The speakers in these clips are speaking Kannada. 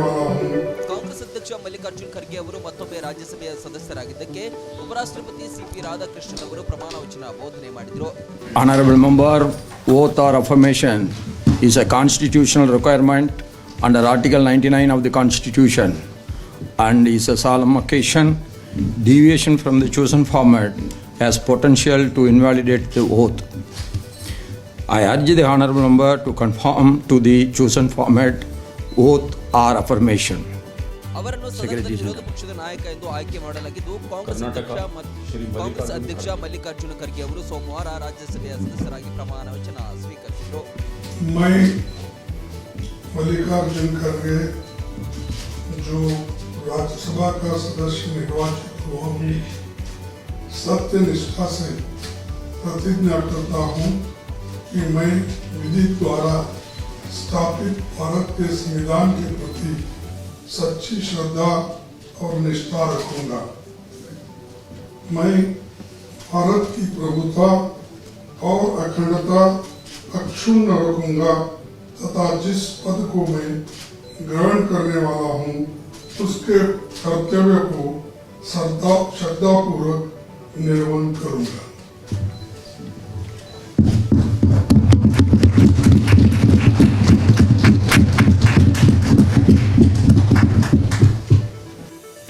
वाला हूँ। ಕಾಂಗ್ರೆಸ್ ಅಧ್ಯಕ್ಷ ಮಲ್ಲಿಕಾರ್ಜುನ್ ಖರ್ಗೆ ಅವರು ಮತ್ತೊಮ್ಮೆ ರಾಜ್ಯಸಭೆಯ ಸದಸ್ಯರಾಗಿದ್ದಕ್ಕೆ ಉಪರಾಷ್ಟ್ರಪತಿ ಸಿಪಿ ರಾಧಾಕೃಷ್ಣನ್ ಅವರು ಪ್ರಮಾಣ ವಚನ ಬೋಧನೆ ಮಾಡಿದರು. Honorable member, oath or affirmation is a constitutional requirement under Article 99 of the Constitution and is a solemn occasion. Deviation from the chosen format has potential to invalidate the oath. I urge the honorable member to conform to the chosen format, oath or affirmation. ಅವರನ್ನು ಸದನದ ವಿರೋಧ ಪಕ್ಷದ ನಾಯಕ ಎಂದು ಆಯ್ಕೆ ಮಾಡಲಾಗಿದ್ದು ಕಾಂಗ್ರೆಸ್ ಅಧ್ಯಕ್ಷ ಮಲ್ಲಿಕಾರ್ಜುನ ಖರ್ಗೆ ಅವರು ಸೋಮವಾರ ರಾಜ್ಯಸಭೆಯ ಸದಸ್ಯರಾಗಿ ಪ್ರಮಾಣ ವಚನ ಸ್ವೀಕರಿಸಿದರು. मैं मल्लिकार्जुन खड़गे जो राज्यसभा का सदस्य निर्वाचित हुआ हूँ, सत्य निष्ठा से प्रतिज्ञा करता हूँ कि मैं विधि द्वारा स्थापित भारत के संविधान के प्रति सच्ची श्रद्धा और निष्ठा रखूंगा। मैं भारत की प्रभुता और अखंडता अक्षुण्ण रखूंगा तथा जिस पद को मैं ग्रहण करने वाला हूँ उसके कर्तव्य को श्रद्धापूर्वक निर्वहन करूंगा।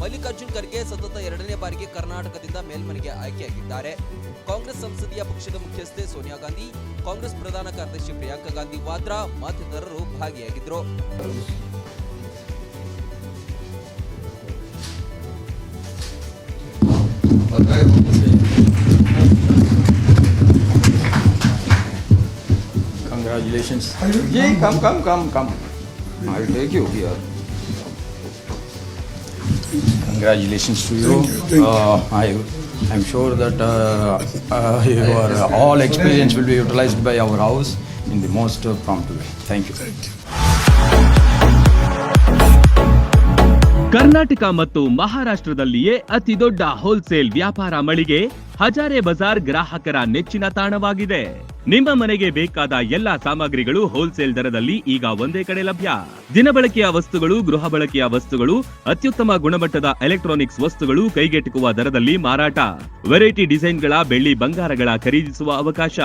ಮಲ್ಲಿಕಾರ್ಜುನ್ ಖರ್ಗೆ ಸತತ ಎರಡನೇ ಬಾರಿಗೆ ಕರ್ನಾಟಕದಿಂದ ಮೇಲ್ಮನೆಗೆ ಆಯ್ಕೆಯಾಗಿದ್ದಾರೆ. ಕಾಂಗ್ರೆಸ್ ಸಂಸದೀಯ ಪಕ್ಷದ ಮುಖ್ಯಸ್ಥೆ ಸೋನಿಯಾ ಗಾಂಧಿ, ಕಾಂಗ್ರೆಸ್ ಪ್ರಧಾನ ಕಾರ್ಯದರ್ಶಿ ಪ್ರಿಯಾಂಕಾ ಗಾಂಧಿ ವಾದ್ರಾ ಮತ್ತಿತರರು ಭಾಗಿಯಾಗಿದ್ದರು. Congratulations. Yeah, come. I will take you here. Congratulations to you. I'm sure that your all experience will be utilized by our house in the most prompt way. Thank you. Karnataka ಮತ್ತು ಮಹಾರಾಷ್ಟ್ರದಲ್ಲಿಯೇ ಅತಿ ದೊಡ್ಡ ಹೋಲ್ಸೇಲ್ ವ್ಯಾಪಾರ ಮಳಿಗೆ ಹಜಾರೆ ಬಜಾರ್ ಗ್ರಾಹಕರ ನೆಚ್ಚಿನ ತಾಣವಾಗಿದೆ. ನಿಮ್ಮ ಮನೆಗೆ ಬೇಕಾದ ಎಲ್ಲಾ ಸಾಮಗ್ರಿಗಳು ಹೋಲ್ಸೇಲ್ ದರದಲ್ಲಿ ಈಗ ಒಂದೇ ಕಡೆ ಲಭ್ಯ. ದಿನಬಳಕೆಯ ವಸ್ತುಗಳು, ಗೃಹ ಬಳಕೆಯ ವಸ್ತುಗಳು, ಅತ್ಯುತ್ತಮ ಗುಣಮಟ್ಟದ ಎಲೆಕ್ಟ್ರಾನಿಕ್ಸ್ ವಸ್ತುಗಳು ಕೈಗೆಟುಕುವ ದರದಲ್ಲಿ ಮಾರಾಟ. ವೆರೈಟಿ ಡಿಸೈನ್ಗಳ ಬೆಳ್ಳಿ ಬಂಗಾರಗಳ ಖರೀದಿಸುವ ಅವಕಾಶ.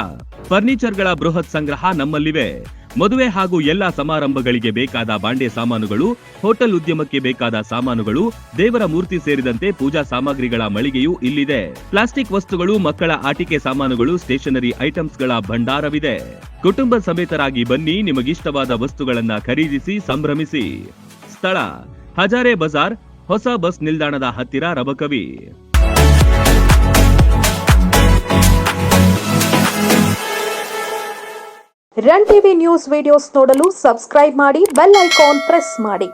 ಫರ್ನಿಚರ್ಗಳ ಬೃಹತ್ ಸಂಗ್ರಹ ನಮ್ಮಲ್ಲಿವೆ. ಮದುವೆ ಹಾಗೂ ಎಲ್ಲಾ ಸಮಾರಂಭಗಳಿಗೆ ಬೇಕಾದ ಬಾಂಡೆ ಸಾಮಾನುಗಳು, ಹೋಟೆಲ್ ಉದ್ಯಮಕ್ಕೆ ಬೇಕಾದ ಸಾಮಾನುಗಳು, ದೇವರ ಮೂರ್ತಿ ಸೇರಿದಂತೆ ಪೂಜಾ ಸಾಮಗ್ರಿಗಳ ಮಳಿಗೆಯೂ ಇಲ್ಲಿದೆ. ಪ್ಲಾಸ್ಟಿಕ್ ವಸ್ತುಗಳು, ಮಕ್ಕಳ ಆಟಿಕೆ ಸಾಮಾನುಗಳು, ಸ್ಟೇಷನರಿ ಐಟಮ್ಸ್ಗಳ ಭಂಡಾರವಿದೆ. ಕುಟುಂಬ ಸಮೇತರಾಗಿ ಬನ್ನಿ, ನಿಮಗಿಷ್ಟವಾದ ವಸ್ತುಗಳನ್ನ ಖರೀದಿಸಿ ಸಂಭ್ರಮಿಸಿ. ಸ್ಥಳ ಹಜಾರೆ ಬಜಾರ್, ಹೊಸ ಬಸ್ ನಿಲ್ದಾಣದ ಹತ್ತಿರ, Rabakavi. Run TV news videos ನೋಡಲು ಸಬ್ಸ್ಕ್ರೈಬ್ ಮಾಡಿ, ಬೆಲ್ ಐಕಾನ್ ಪ್ರೆಸ್ ಮಾಡಿ.